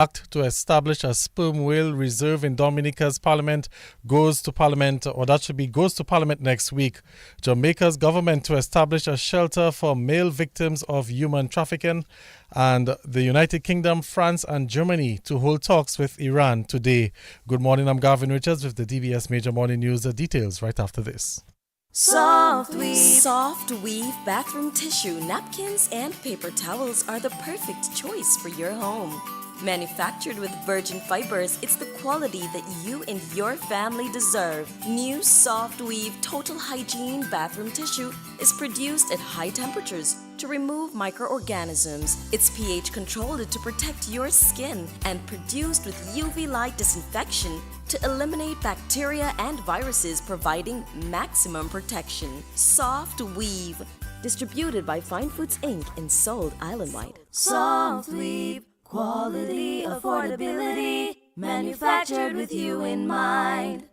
Act to establish a sperm whale reserve in Dominica's parliament goes to parliament next week. Jamaica's government to establish a shelter for male victims of human trafficking, and the United Kingdom, France and Germany to hold talks with Iran today. Good morning, I'm Garvin Richards with the DBS Major Morning News. The details right after this. Soft weave bathroom tissue, napkins, and paper towels are the perfect choice for your home. Manufactured with virgin fibers, it's the quality that you and your family deserve. New Soft Weave Total Hygiene bathroom tissue is produced at high temperatures to remove microorganisms. It's pH controlled to protect your skin and produced with UV light disinfection to eliminate bacteria and viruses, providing maximum protection. Soft Weave, distributed by Fine Foods Inc. and sold island-wide. Soft Weave. Quality, affordability, manufactured with you in mind.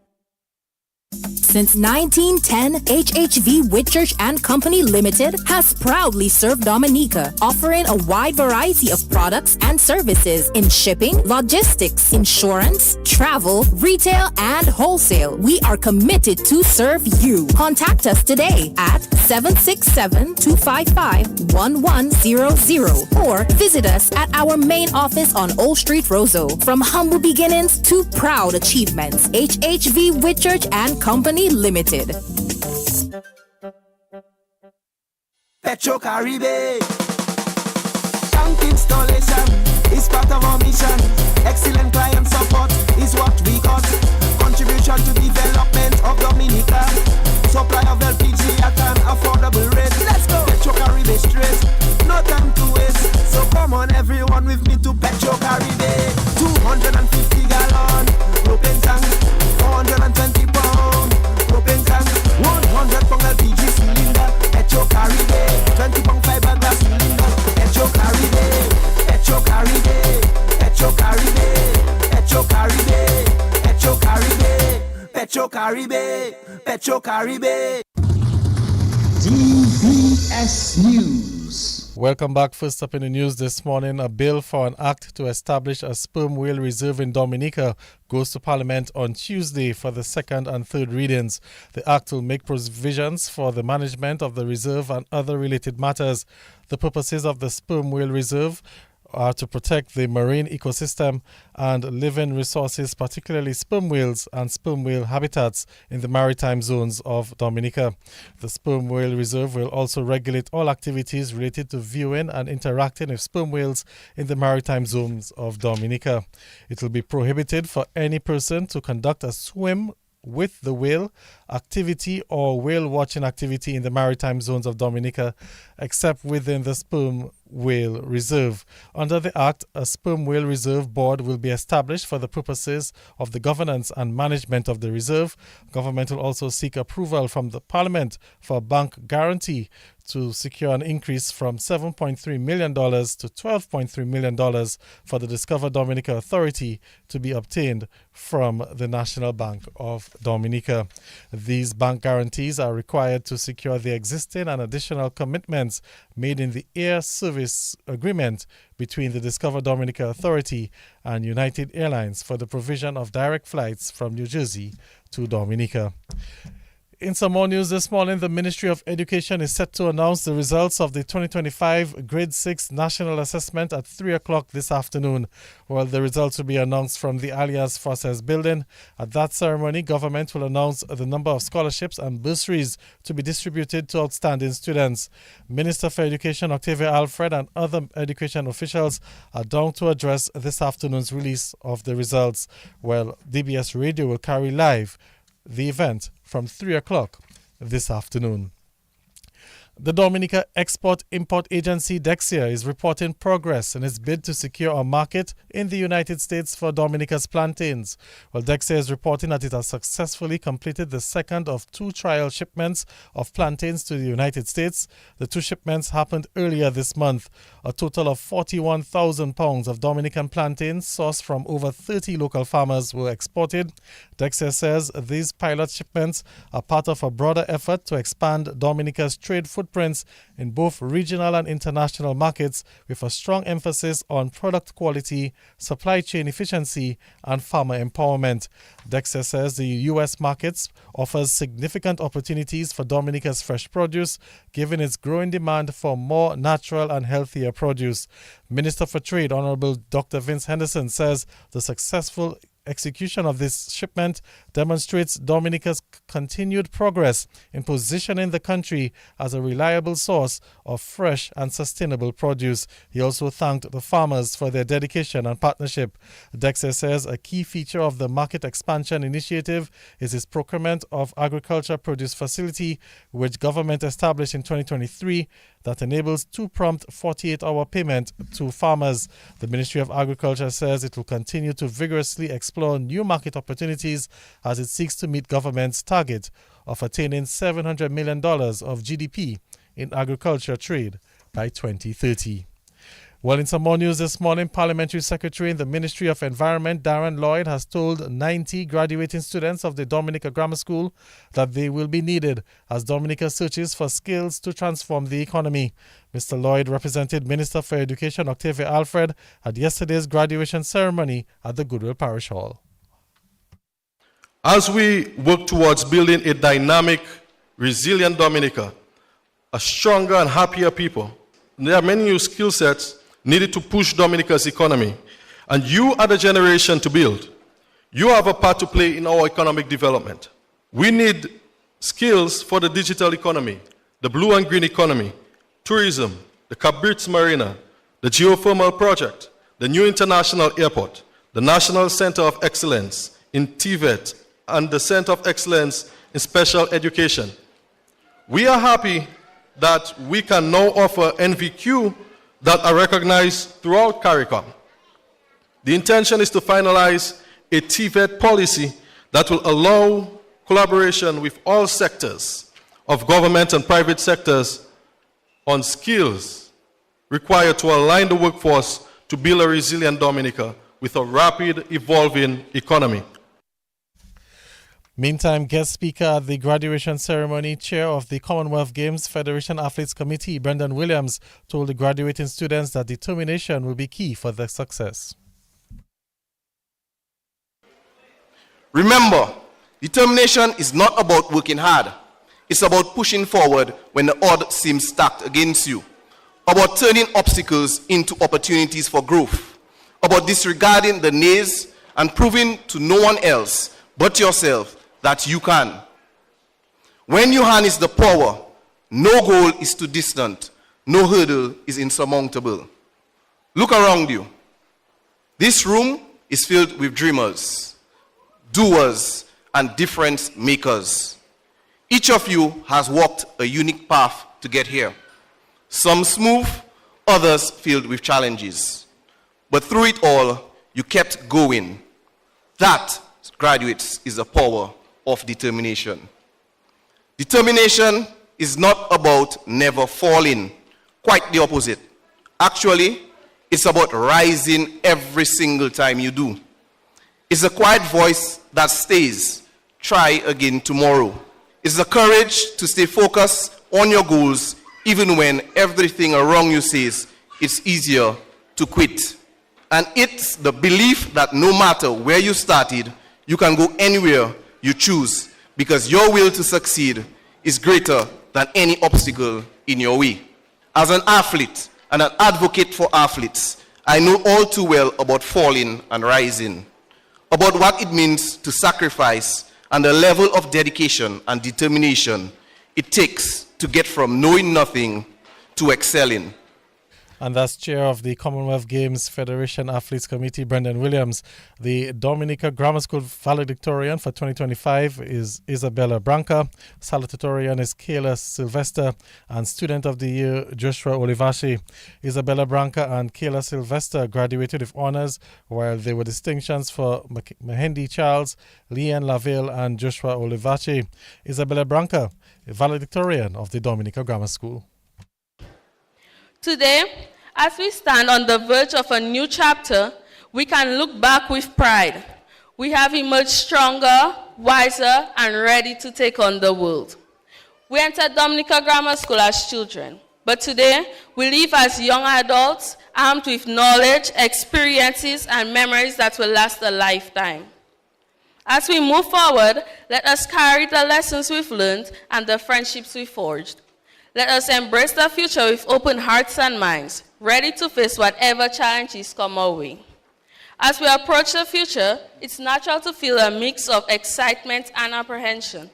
Since 1910, HHV Whitchurch and Company Limited has proudly served Dominica, offering a wide variety of products and services in shipping, logistics, insurance, travel, retail, and wholesale. We are committed to serve you. Contact us today at 767-255-1100 or visit us at our main office on Old Street, Roseau. From humble beginnings to proud achievements, HHV Whitchurch and Company Limited. Petro Caribe. Tank installation is part of our mission. Excellent client support is what we got. Contribution to development of Dominica. Supply of LPG at an affordable rate. Let's go. Petro Caribe straight. No time to waste. So come on everyone with me to Petro Caribe. 250 gallon propane tank. 420 pound propane tank. 100 pound LPG cylinder. Petro Caribe. 20 pound fiberglass cylinder. Petro Caribe. Petro Caribe. Petro Caribe. Petro Caribe. Petro Caribe. Petro Caribe. Petro Caribe. DBS News. Welcome back. First up in the news this morning, a bill for an act to establish a sperm whale reserve in Dominica goes to Parliament on Tuesday for the second and third readings. The act will make provisions for the management of the reserve and other related matters. The purposes of the sperm whale reserve are to protect the marine ecosystem and living resources, particularly sperm whales and sperm whale habitats in the maritime zones of Dominica. The sperm whale reserve will also regulate all activities related to viewing and interacting with sperm whales in the maritime zones of Dominica. It will be prohibited for any person to conduct a swim with the whale activity or whale watching activity in the maritime zones of Dominica, except within the sperm whale reserve. Under the Act, a sperm whale reserve board will be established for the purposes of the governance and management of the reserve. Government will also seek approval from the Parliament for a bank guarantee to secure an increase from $7.3 million to $12.3 million for the Discover Dominica Authority to be obtained from the National Bank of Dominica. These bank guarantees are required to secure the existing and additional commitments made in the Air Service Agreement between the Discover Dominica Authority and United Airlines for the provision of direct flights from New Jersey to Dominica. In some more news this morning, the Ministry of Education is set to announce the results of the 2025 Grade 6 National Assessment at 3 o'clock this afternoon. Well, the results will be announced from the Alliance Forces building. At that ceremony, government will announce the number of scholarships and bursaries to be distributed to outstanding students. Minister for Education Octavia Alfred and other education officials are down to address this afternoon's release of the results. Well, DBS Radio will carry live the event from 3 o'clock this afternoon. The Dominica Export-Import Agency, Dexia, is reporting progress in its bid to secure a market in the United States for Dominica's plantains. Well, Dexia is reporting that it has successfully completed the second of two trial shipments of plantains to the United States. The two shipments happened earlier this month. A total of 41,000 pounds of Dominican plantains sourced from over 30 local farmers were exported. Dexia says these pilot shipments are part of a broader effort to expand Dominica's trade footprints in both regional and international markets with a strong emphasis on product quality, supply chain efficiency, and farmer empowerment. Dexter says the U.S. markets offers significant opportunities for Dominica's fresh produce, given its growing demand for more natural and healthier produce. Minister for Trade, Honorable Dr. Vince Henderson, says the successful execution of this shipment demonstrates Dominica's continued progress in positioning the country as a reliable source of fresh and sustainable produce. He also thanked the farmers for their dedication and partnership. Dexter says a key feature of the market expansion initiative is its procurement of agriculture produce facility, which government established in 2023, that enables two-prompt 48-hour payment to farmers. The Ministry of Agriculture says it will continue to vigorously explore new market opportunities as it seeks to meet government's target of attaining $700 million of GDP in agriculture trade by 2030. Well, in some more news this morning, Parliamentary Secretary in the Ministry of Environment, Darren Lloyd, has told 90 graduating students of the Dominica Grammar School that they will be needed as Dominica searches for skills to transform the economy. Mr. Lloyd represented Minister for Education Octavia Alfred at yesterday's graduation ceremony at the Goodwill Parish Hall. As we work towards building a dynamic, resilient Dominica, a stronger and happier people, there are many new skill sets needed to push Dominica's economy, and you are the generation to build. You have a part to play in our economic development. We need skills for the digital economy, the blue and green economy, tourism, the Cabrits Marina, the geothermal project, the new international airport, the National Center of Excellence in TVET, and the Center of Excellence in Special Education. We are happy that we can now offer NVQ that are recognized throughout CARICOM. The intention is to finalize a TVET policy that will allow collaboration with all sectors of government and private sectors on skills required to align the workforce to build a resilient Dominica with a rapid evolving economy. Meantime, guest speaker at the graduation ceremony, chair of the Commonwealth Games Federation Athletes Committee, Brendan Williams, told the graduating students that determination will be key for their success. Remember, determination is not about working hard. It's about pushing forward when the odds seem stacked against you. About turning obstacles into opportunities for growth. About disregarding the nays and proving to no one else but yourself that you can. When you harness the power, no goal is too distant, no hurdle is insurmountable. Look around you. This room is filled with dreamers, doers, and difference makers. Each of you has walked a unique path to get here. Some smooth, others filled with challenges. But through it all, you kept going. That, graduates, is the power of determination. Determination is not about never falling, quite the opposite. Actually, it's about rising every single time you do. It's a quiet voice that stays, try again tomorrow. It's the courage to stay focused on your goals even when everything around you says it's easier to quit. And it's the belief that no matter where you started, you can go anywhere you choose, because your will to succeed is greater than any obstacle in your way. As an athlete and an advocate for athletes, I know all too well about falling and rising, about what it means to sacrifice and the level of dedication and determination it takes to get from knowing nothing to excelling. And that's chair of the Commonwealth Games Federation Athletes Committee, Brendan Williams. The Dominica Grammar School valedictorian for 2025 is Isabella Branca. Salutatorian is Kayla Sylvester. And Student of the Year, Joshua Olivache. Isabella Branca and Kayla Sylvester graduated with honors, while there were distinctions for Mahendi Charles, Leanne Laville, and Joshua Olivache. Isabella Branca, valedictorian of the Dominica Grammar School. Today, as we stand on the verge of a new chapter, we can look back with pride. We have emerged stronger, wiser, and ready to take on the world. We entered Dominica Grammar School as children, But today, we live as young adults, armed with knowledge, experiences, and memories that will last a lifetime. As we move forward, let us carry the lessons we've learned and the friendships we forged. Let us embrace the future with open hearts and minds, ready to face whatever challenges come our way. As we approach the future, it's natural to feel a mix of excitement and apprehension.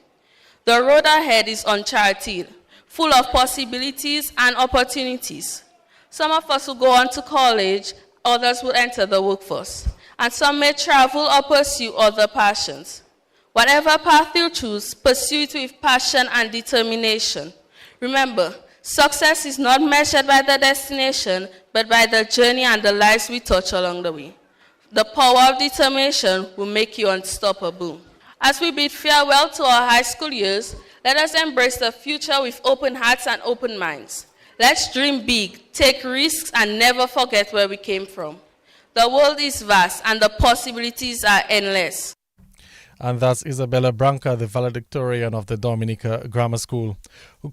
The road ahead is uncharted, full of possibilities and opportunities. Some of us will go on to college, others will enter the workforce, and some may travel or pursue other passions. Whatever path you choose, pursue it with passion and determination. Remember, success is not measured by the destination, but by the journey and the lives we touch along the way. The power of determination will make you unstoppable. As we bid farewell to our high school years, let us embrace the future with open hearts and open minds. Let's dream big, take risks, and never forget where we came from. The world is vast, and the possibilities are endless. And that's Isabella Branca, the valedictorian of the Dominica Grammar School.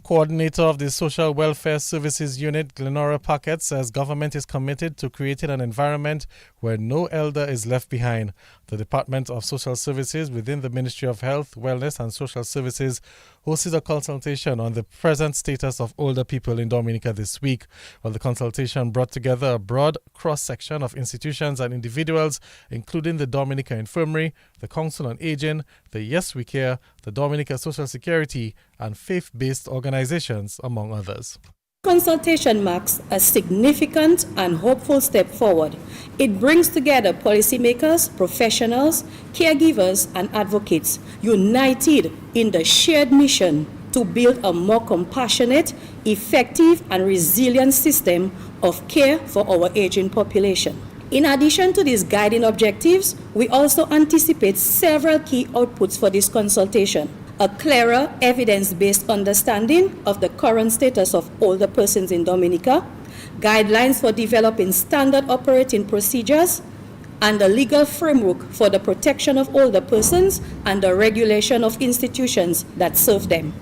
Coordinator of the Social Welfare Services Unit, Glenora Paquette, says government is committed to creating an environment where no elder is left behind. The Department of Social Services within the Ministry of Health, Wellness and Social Services hosted a consultation on the present status of older people in Dominica this week. Well, the consultation brought together a broad cross-section of institutions and individuals, including the Dominica Infirmary, the Council on Aging, the Yes We Care, the Dominica Social Security, and faith-based organizations, among others. Consultation marks a significant and hopeful step forward. It brings together policymakers, professionals, caregivers, and advocates, united in the shared mission to build a more compassionate, effective, and resilient system of care for our aging population. In addition to these guiding objectives, we also anticipate several key outputs for this consultation. A clearer, evidence-based understanding of the current status of older persons in Dominica, guidelines for developing standard operating procedures, and a legal framework for the protection of older persons and the regulation of institutions that serve them.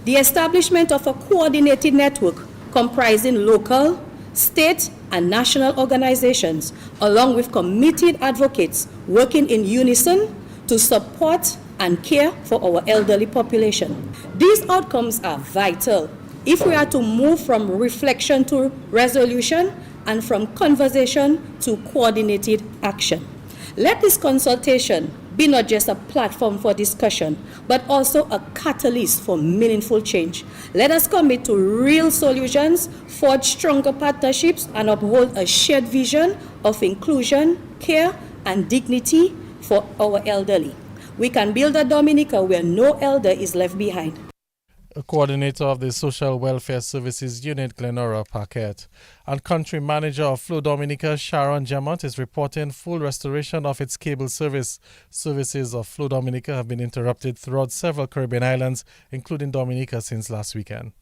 The establishment of a coordinated network comprising local, state, and national organizations, along with committed advocates working in unison to support and care for our elderly population. These outcomes are vital if we are to move from reflection to resolution and from conversation to coordinated action. Let this consultation be not just a platform for discussion, but also a catalyst for meaningful change. Let us commit to real solutions, forge stronger partnerships, and uphold a shared vision of inclusion, care, and dignity for our elderly. We can build a Dominica where no elder is left behind. A coordinator of the Social Welfare Services Unit, Glenora Paquette, and country manager of Flow Dominica, Sharon Jamont, is reporting full restoration of its cable service. Services of Flow Dominica have been interrupted throughout several Caribbean islands, including Dominica, since last weekend.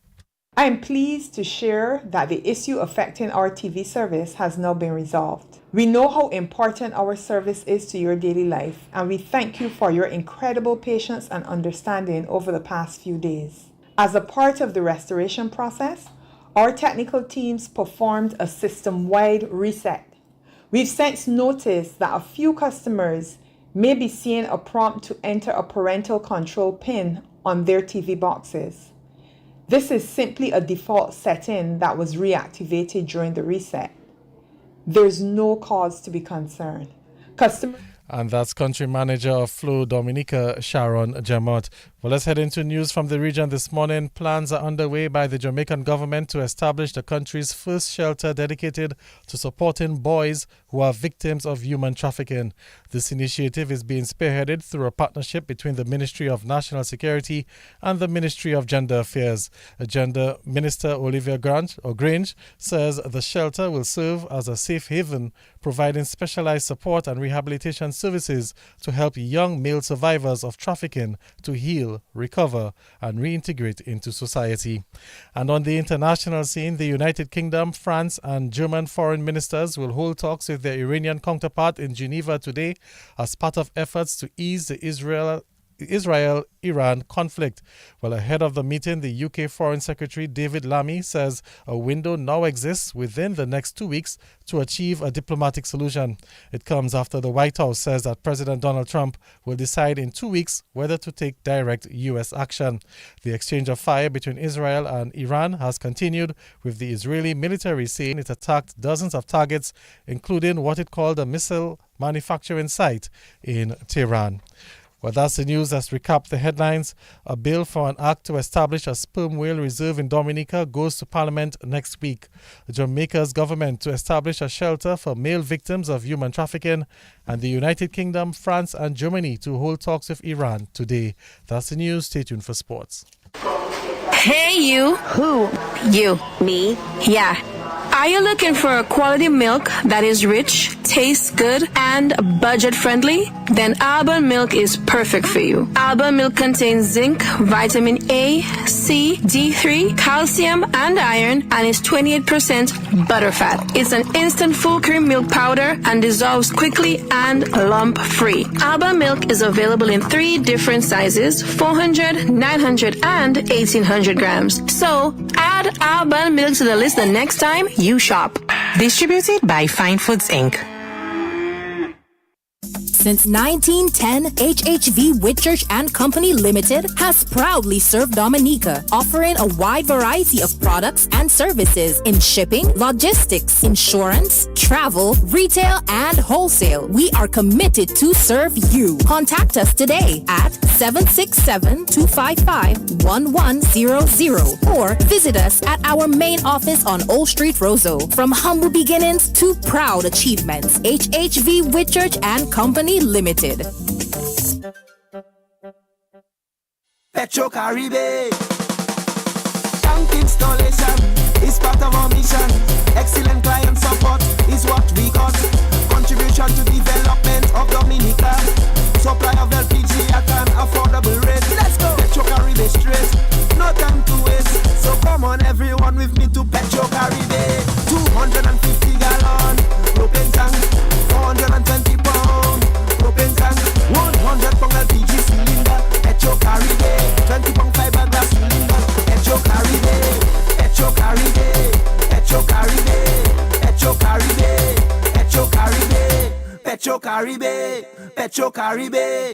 I am pleased to share that the issue affecting our TV service has now been resolved. We know how important our service is to your daily life, and we thank you for your incredible patience and understanding over the past few days. As a part of the restoration process, our technical teams performed a system-wide reset. We've since noticed that a few customers may be seeing a prompt to enter a parental control PIN on their TV boxes. This is simply a default setting that was reactivated during the reset. There's no cause to be concerned. And that's country manager of Flow Dominica, Sharon Jamont. Well, let's head into news from the region this morning. Plans are underway by the Jamaican government to establish the country's first shelter dedicated to supporting boys who are victims of human trafficking. This initiative is being spearheaded through a partnership between the Ministry of National Security and the Ministry of Gender Affairs. Gender Minister Olivia Grange says the shelter will serve as a safe haven, providing specialized support and rehabilitation services to help young male survivors of trafficking to heal, recover, and reintegrate into society. And on the international scene, the United Kingdom, France, and German foreign ministers will hold talks with their Iranian counterpart in Geneva today as part of efforts to ease the Israel-Iran conflict. Well, ahead of the meeting, the UK Foreign Secretary David Lammy says a window now exists within the next 2 weeks to achieve a diplomatic solution. It comes after the White House says that President Donald Trump will decide in 2 weeks whether to take direct U.S. action. The exchange of fire between Israel and Iran has continued, with the Israeli military saying it attacked dozens of targets, including what it called a missile manufacturing site in Tehran. Well, that's the news. Let's recap the headlines. A bill for an act to establish a sperm whale reserve in Dominica goes to Parliament next week. Jamaica's government to establish a shelter for male victims of human trafficking, and the United Kingdom, France and Germany to hold talks with Iran today. That's the news. Stay tuned for sports. Hey you. Who? You. Me? Yeah. Are you looking for a quality milk that is rich, tastes good, and budget-friendly? Then Alba Milk is perfect for you. Alba Milk contains zinc, vitamin A, C, D3, calcium, and iron, and is 28% butterfat. It's an instant full cream milk powder and dissolves quickly and lump-free. Alba Milk is available in 3 different sizes: 400, 900, and 1800 grams. So add Alba Milk to the list the next time you shop. Distributed by Fine Foods Inc. Since 1910, HHV Whitchurch and Company Limited has proudly served Dominica, offering a wide variety of products and services in shipping, logistics, insurance, travel, retail, and wholesale. We are committed to serve you. Contact us today at 767-255-1100 or visit us at our main office on Old Street, Roseau. From humble beginnings to proud achievements, HHV Whitchurch and Company Limited. Petro Caribe. Tank installation is part of our mission. Excellent client support is what we got. Contribution to development of Dominica. Supply of LPG at an affordable rate. Let's go. Petro Caribe straight. No time to waste. So come on everyone with me to Petro Caribe. 250 gallon propane tank. 420 pound propane tank. 100 pound LPG cylinder. Petro Caribe. 20 pound fiberglass cylinder. Petro Caribe. Petro Caribe. Petro Caribe. Petro Caribe. Petro Caribe. Petro Caribe. Petro Caribe.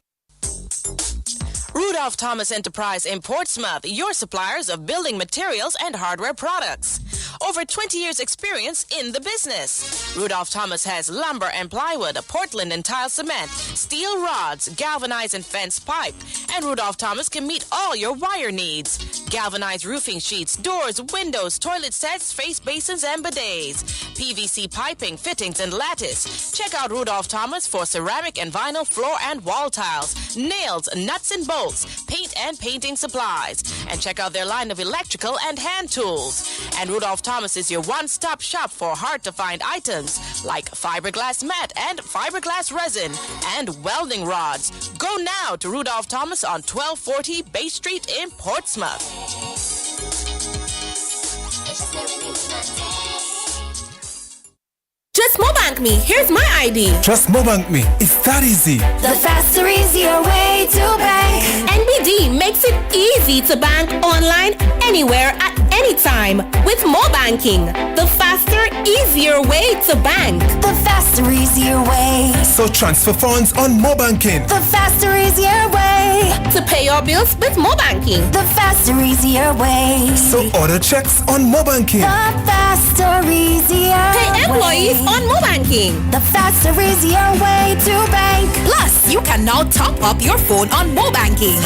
Rudolph Thomas Enterprise in Portsmouth, your suppliers of building materials and hardware products. Over 20 years experience in the business. Rudolph Thomas has lumber and plywood, Portland and tile cement, steel rods, galvanized and fence pipe. And Rudolph Thomas can meet all your wire needs. Galvanized roofing sheets, doors, windows, toilet sets, face basins and bidets. PVC piping, fittings and lattice. Check out Rudolph Thomas for ceramic and vinyl floor and wall tiles, nails, nuts and bolts, paint and painting supplies. And check out their line of electrical and hand tools. And Rudolph Thomas is your one-stop shop for hard-to-find items like fiberglass mat and fiberglass resin and welding rods. Go now to Rudolph Thomas on 1240 Bay Street in Portsmouth. Just Mobank me. Here's my ID. Just Mobank me. It's that easy. The faster, easier way to bank. NBD makes it easy to bank online, anywhere, at any time with Mobanking. The faster, easier way to bank. The faster, easier way. So transfer funds on Mobanking. The faster, easier way. To pay your bills with Mobanking. The faster, easier way. So order checks on Mobanking. The faster, easier Pay employees way. on Mobanking. The faster, easier way to bank. Plus, you can now top up your phone on Mobanking.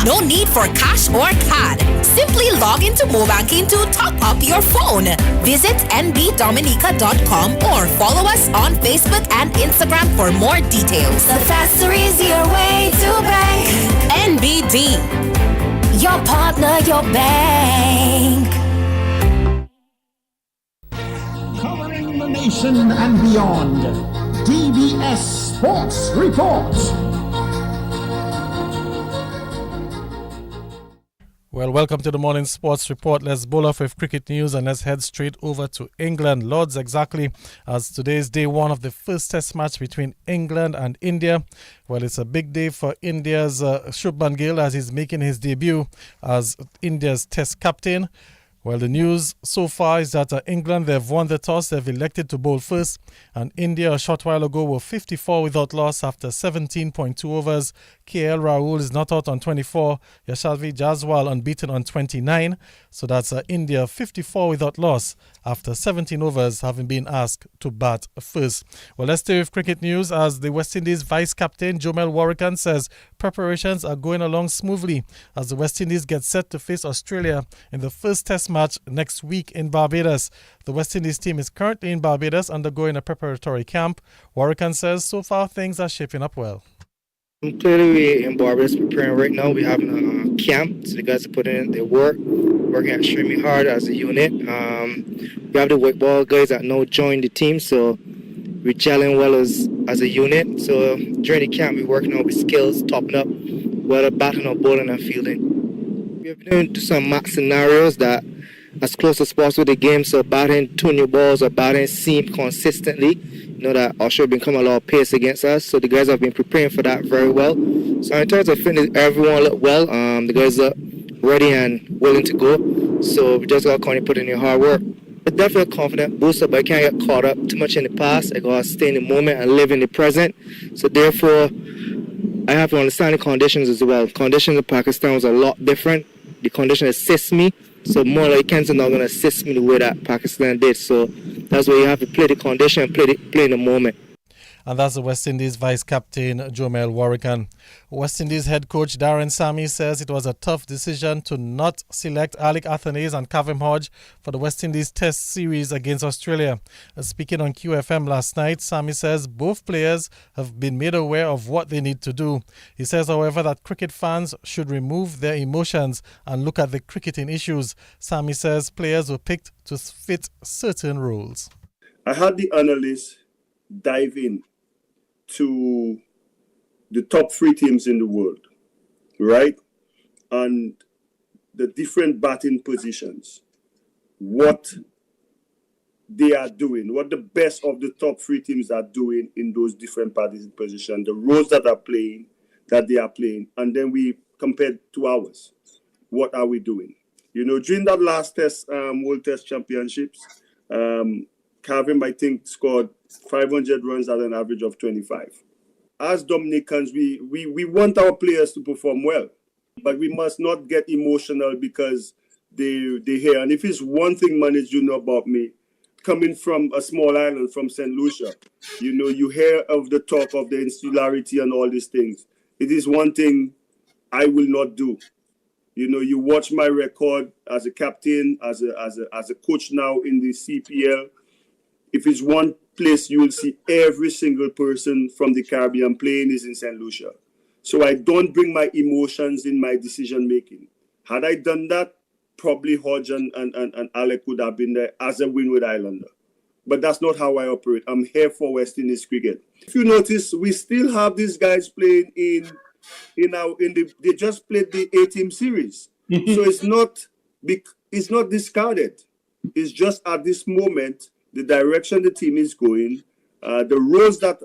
No need for cash or card. Simply log into Mobanking to top up your phone. Visit nbdominica.com or follow us on Facebook and Instagram for more details. The faster, easier way to bank. NBD. Your partner, your bank. Covering the nation and beyond. DBS Sports Report. Well, welcome to the Morning Sports Report. Let's bowl off with cricket news and let's head straight over to England. Lords, exactly as today's day one of the first test match between England and India. Well, it's a big day for India's Shubman Gill as he's making his debut as India's test captain. Well, the news so far is that England, they've won the toss, they've elected to bowl first, and India a short while ago were 54 without loss after 17.2 overs. KL Rahul is not out on 24, Yashasvi Jaswal unbeaten on 29, so that's India 54 without loss after 17 overs having been asked to bat first. Well, let's stay with cricket news as the West Indies vice captain Jomel Warrican says preparations are going along smoothly as the West Indies get set to face Australia in the first test match next week in Barbados. The West Indies team is currently in Barbados undergoing a preparatory camp. Warrican says so far things are shaping up well. Clearly, we're in Barbados preparing right now. We're having a camp, so the guys are putting in their work, working extremely hard as a unit. We have the white ball guys that now joined the team, so we're gelling well as a unit. So during the camp, we're working on with skills, topping up, whether batting or bowling and fielding. We've been doing some max scenarios that as close as possible to the game, so batting 2 new balls or batting seam consistently. You know that Australia been coming a lot of pace against us, so the guys have been preparing for that very well. So in terms of fitness, everyone look well. The guys are ready and willing to go. So we just got to continue putting in hard work. It's definitely a confident booster, but I can't get caught up too much in the past. I got to stay in the moment and live in the present. So therefore, I have to understand the conditions as well. Conditions in Pakistan was a lot different. The condition assists me. So more like Ken's not going to assist me the way that Pakistan did. So that's why you have to play the condition and play in the moment. And that's the West Indies vice captain Jomel Warrican. West Indies head coach Darren Sammy says it was a tough decision to not select Alec Athanaze and Kavem Hodge for the West Indies test series against Australia. Speaking on QFM last night, Sammy says both players have been made aware of what they need to do. He says, however, that cricket fans should remove their emotions and look at the cricketing issues. Sammy says players were picked to fit certain roles. I had the analysts dive in to the top 3 teams in the world, right? And the different batting positions, what they are doing, what the best of the top 3 teams are doing in those different batting positions, the roles that they are playing, and then we compared to ours. What are we doing? You know, during that last test, World Test Championships, Kavem, I think, scored 500 runs at an average of 25. As Dominicans, we want our players to perform well, but we must not get emotional because they hear. And if it's one thing, managed, you know about me, coming from a small island, from St. Lucia, you know, you hear of the talk of the insularity and all these things. It is one thing I will not do. You know, you watch my record as a captain, as a coach now in the CPL. If it's one place you will see every single person from the Caribbean playing is in St. Lucia. So I don't bring my emotions in my decision making. Had I done that, probably Hodge and Alec would have been there as a Windward Islander. But that's not how I operate. I'm here for West Indies cricket. If you notice, we still have these guys playing they just played the A-team series. So it's not discarded. It's just at this moment, the direction the team is going, the roles that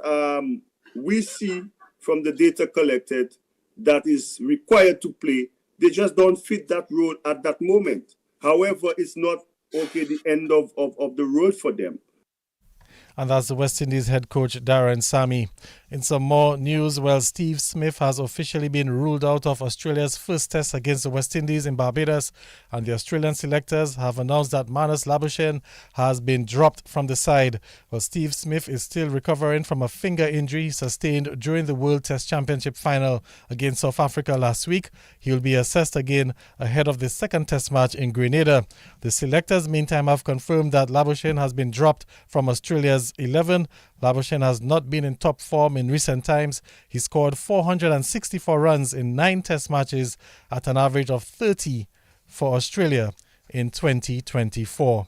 we see from the data collected that is required to play, they just don't fit that role at that moment. However, it's not the end of the road for them. And that's the West Indies head coach Darren Sammy. In some more news, well, Steve Smith has officially been ruled out of Australia's first test against the West Indies in Barbados, and the Australian selectors have announced that Marnus Labuschagne has been dropped from the side. Well, Steve Smith is still recovering from a finger injury sustained during the World Test Championship final against South Africa last week. He will be assessed again ahead of the second test match in Grenada. The selectors, meantime, have confirmed that Labuschagne has been dropped from Australia's 11. Labuschagne has not been in top form in recent times. He scored 464 runs in 9 test matches at an average of 30 for Australia in 2024.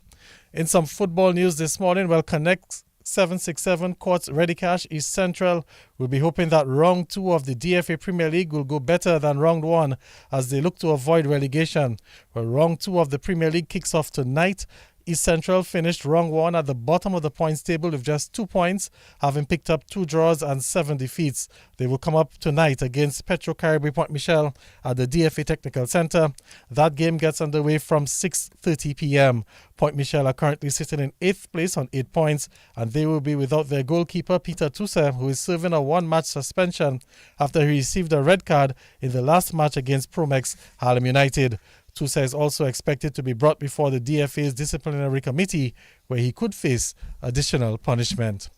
In some football news this morning, well, Connect 767 Courts Ready Cash East Central will be hoping that round 2 of the DFA Premier League will go better than round 1 as they look to avoid relegation. Well, round 2 of the Premier League kicks off tonight. East Central finished round 1 at the bottom of the points table with just 2 points, having picked up 2 draws and 7 defeats. They will come up tonight against Petro Caribbean Point Michel at the DFA Technical Centre. That game gets underway from 6:30 p.m. Point Michel are currently sitting in 8th place on 8 points, and they will be without their goalkeeper Peter Tusse, who is serving a 1-match suspension after he received a red card in the last match against Promex Harlem United. Tusse is also expected to be brought before the DFA's disciplinary committee, where he could face additional punishment.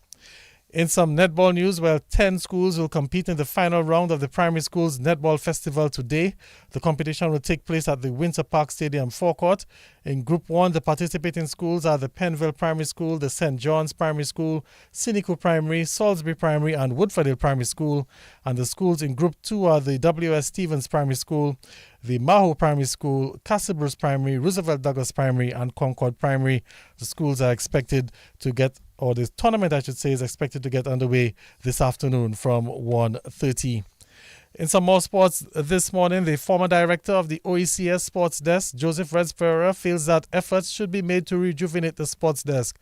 In some netball news, 10 schools will compete in the final round of the Primary Schools Netball Festival today. The competition will take place at the Winter Park Stadium forecourt. In Group 1, the participating schools are the Penville Primary School, the St. John's Primary School, Sinico Primary, Salisbury Primary, and Woodfordale Primary School. And the schools in Group 2 are the W.S. Stevens Primary School, the Maho Primary School, Castlebruce Primary, Roosevelt Douglas Primary, and Concord Primary. The schools are expected to get, or the tournament, I should say, is expected to get underway this afternoon from 1:30. In some more sports this morning, the former director of the OECS Sports Desk, Joseph Reds Pereira, feels that efforts should be made to rejuvenate the sports desk.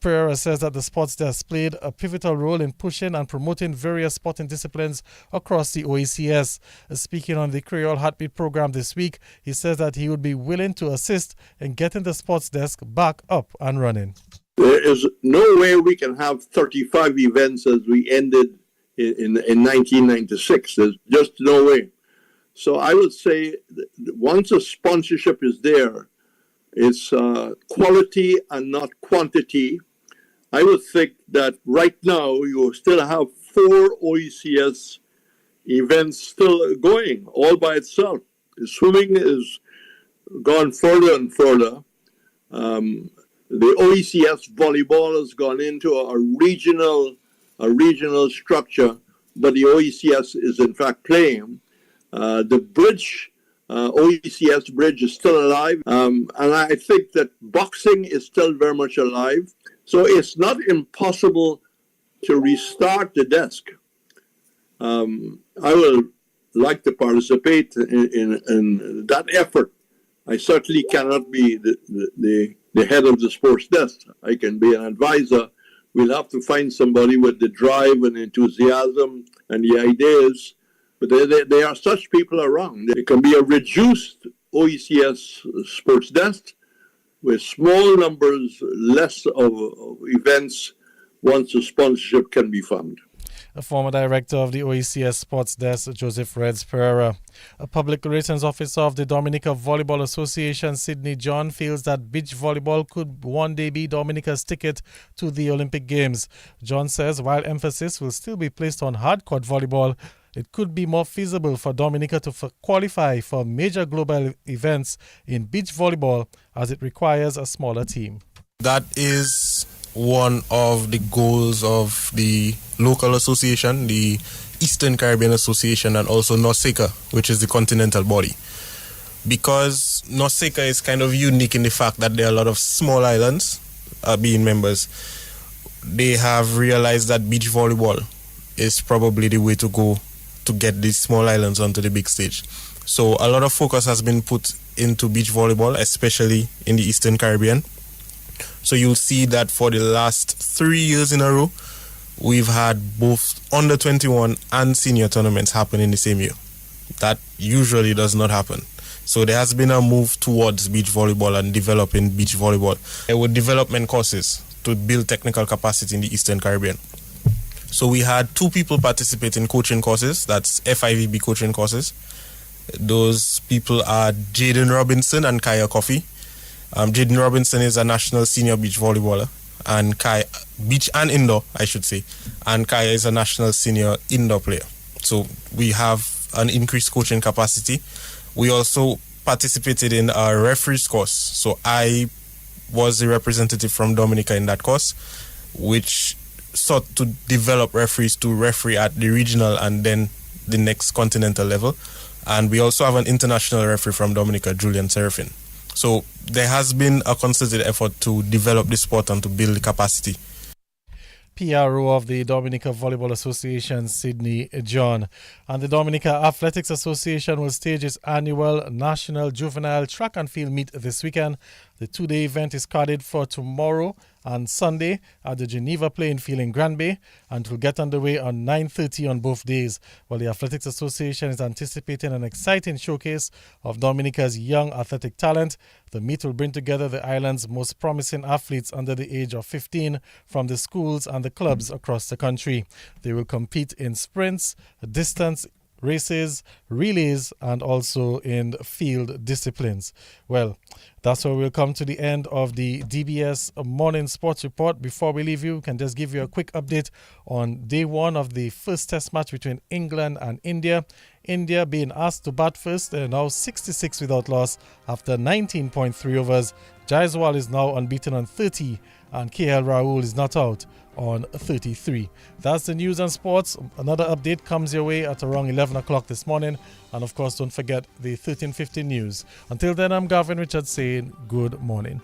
Pereira says that the sports desk played a pivotal role in pushing and promoting various sporting disciplines across the OECS. Speaking on the Creole Heartbeat program this week, he says that he would be willing to assist in getting the sports desk back up and running. There is no way we can have 35 events as we ended in 1996. There's just no way. So I would say once a sponsorship is there, it's quality and not quantity. I would think that right now you still have 4 OECS events still going all by itself. The swimming is gone further and further. The OECS volleyball has gone into a regional structure, but the OECS is in fact playing. The bridge, OECS bridge is still alive, and I think that boxing is still very much alive. So it's not impossible to restart the desk. I will like to participate in that effort. I certainly cannot be the head of the sports desk. I can be an advisor. We'll have to find somebody with the drive and enthusiasm and the ideas. But there are such people around. There can be a reduced OECS sports desk with small numbers, less of events once a sponsorship can be found. The former director of the OECS Sports Desk, Joseph Reds Pereira. A public relations officer of the Dominica Volleyball Association, Sidney John, feels that beach volleyball could one day be Dominica's ticket to the Olympic Games. John says while emphasis will still be placed on hardcourt volleyball, it could be more feasible for Dominica to qualify for major global events in beach volleyball as it requires a smaller team. That is one of the goals of the local association, the Eastern Caribbean Association, and also NORCECA, which is the continental body. Because NORCECA is kind of unique in the fact that there are a lot of small islands being members. They have realized that beach volleyball is probably the way to go to get these small islands onto the big stage. So a lot of focus has been put into beach volleyball, especially in the Eastern Caribbean. So you'll see that for the last 3 years in a row, we've had both under 21 and senior tournaments happen in the same year. That usually does not happen. So there has been a move towards beach volleyball and developing beach volleyball with development courses to build technical capacity in the Eastern Caribbean. So we had 2 people participate in coaching courses, that's FIVB coaching courses. Those people are Jaden Robinson and Kaya Coffey. Jaden Robinson is a national senior beach volleyballer, and Kaya, beach and indoor, I should say, and Kaya is a national senior indoor player. So we have an increased coaching capacity. We also participated in a referees course. So I was the representative from Dominica in that course, which sought to develop referees to referee at the regional and then the next continental level. And we also have an international referee from Dominica, Julian Serafin. So there has been a concerted effort to develop the sport and to build the capacity. PRO of the Dominica Volleyball Association, Sydney John. And the Dominica Athletics Association will stage its annual National Juvenile Track and Field Meet this weekend. The two-day event is carded for tomorrow and Sunday at the Geneva Playing Field in Grand Bay, and will get underway on 9:30 on both days. While the Athletics Association is anticipating an exciting showcase of Dominica's young athletic talent, the meet will bring together the island's most promising athletes under the age of 15 from the schools and the clubs across the country. They will compete in sprints, distance races, relays, and also in field disciplines. Well, that's where we'll come to the end of the DBS Morning Sports Report. Before we leave you, we can just give you a quick update on day one of the first test match between England and India. India being asked to bat first. They're now 66 without loss after 19.3 overs. Jaiswal is now unbeaten on 30, and KL Rahul is not out on 33. That's the news and sports. Another update comes your way at around 11 o'clock this morning. And of course, don't forget the 1350 news. Until then, I'm Gavin Richards saying good morning.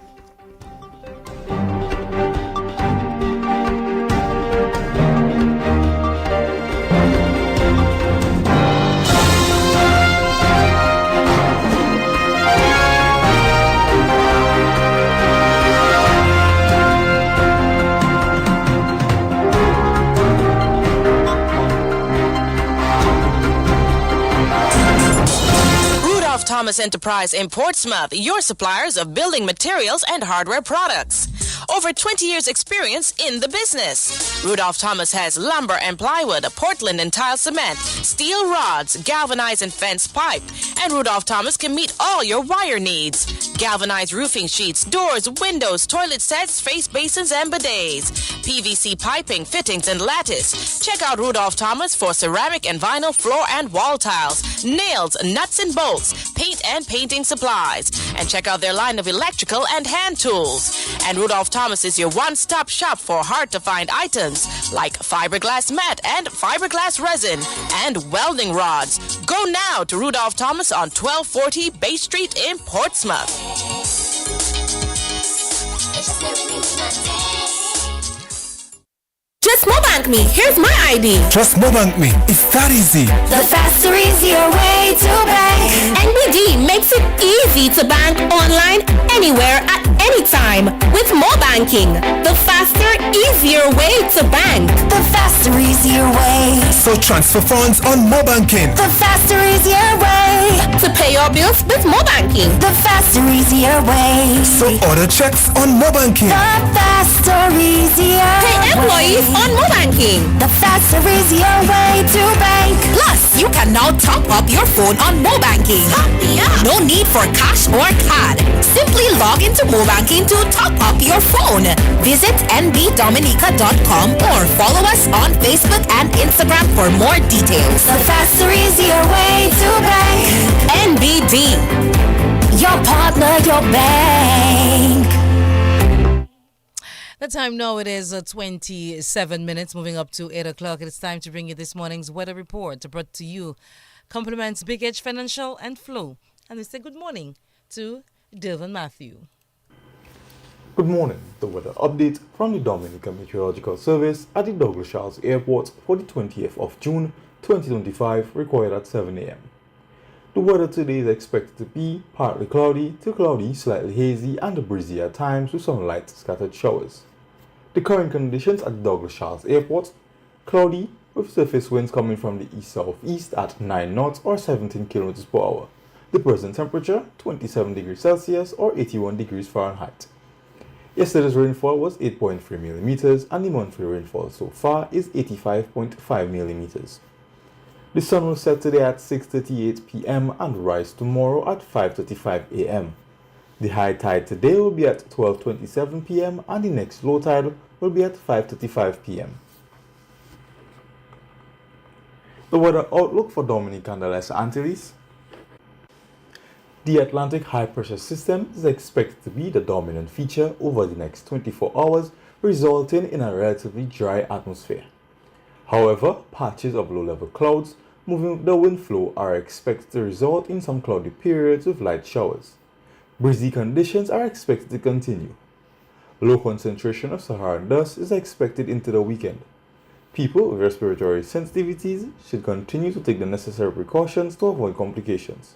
Thomas Enterprise in Portsmouth, your suppliers of building materials and hardware products. Over 20 years experience in the business. Rudolph Thomas has lumber and plywood, Portland and tile cement, steel rods, galvanized and fence pipe. And Rudolph Thomas can meet all your wire needs. Galvanized roofing sheets, doors, windows, toilet sets, face basins and bidets. PVC piping, fittings and lattice. Check out Rudolph Thomas for ceramic and vinyl floor and wall tiles, nails, nuts and bolts, paint and painting supplies. And check out their line of electrical and hand tools. And Rudolph Thomas is your one-stop shop for hard-to-find items like fiberglass mat and fiberglass resin and welding rods. Go now to Rudolph Thomas on 1240 Bay Street in Portsmouth. Just Mobank me. Here's my ID. Just Mobank me. It's that easy. The faster, easier way to bank. NBD makes it easy to bank online, anywhere, at any time with Mobanking. The faster, easier way to bank. The faster, easier way. So transfer funds on Mobanking. The faster, easier way. To pay your bills with Mobanking. The faster, easier way. So order checks on Mobanking. The faster, easier Pay employees on Mobanking. The faster, easier way to bank. Plus, you can now top up your phone on Mobanking. No need for cash or card. Simply log into Mobanking to top up your phone. Visit nbdominica.com or follow us on Facebook and Instagram for more details. The faster, easier way to bank. NBD. Your partner, your bank. The time now it is 27 minutes, moving up to 8 o'clock. It's time to bring you this morning's weather report, brought to you. Compliments Big Edge Financial and Flow. And we say good morning to Dilvin Matthew. Good morning. The weather update from the Dominican Meteorological Service at the Douglas Charles Airport for the 20th of June 2025, recorded at 7 a.m. The weather today is expected to be partly cloudy to cloudy, slightly hazy and breezy at times with some light scattered showers. The current conditions at Douglas Charles Airport: cloudy with surface winds coming from the east-southeast at 9 knots or 17 km per hour. The present temperature 27 degrees Celsius or 81 degrees Fahrenheit. Yesterday's rainfall was 8.3 millimeters and the monthly rainfall so far is 85.5 millimeters. The sun will set today at 6:38 p.m. and rise tomorrow at 5:35 a.m. The high tide today will be at 12:27 p.m. and the next low tide will be at 5:35 p.m. The weather outlook for Dominica and the Lesser Antilles. The Atlantic high pressure system is expected to be the dominant feature over the next 24 hours, resulting in a relatively dry atmosphere. However, patches of low-level clouds moving with the wind flow are expected to result in some cloudy periods with light showers. Breezy conditions are expected to continue. Low concentration of Saharan dust is expected into the weekend. People with respiratory sensitivities should continue to take the necessary precautions to avoid complications.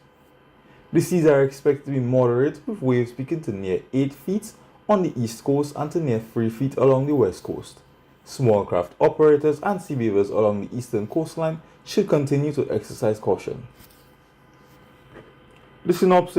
The seas are expected to be moderate, with waves peaking to near 8 feet on the east coast and to near 3 feet along the west coast. Small craft operators and sea bathers along the eastern coastline should continue to exercise caution. The synopsis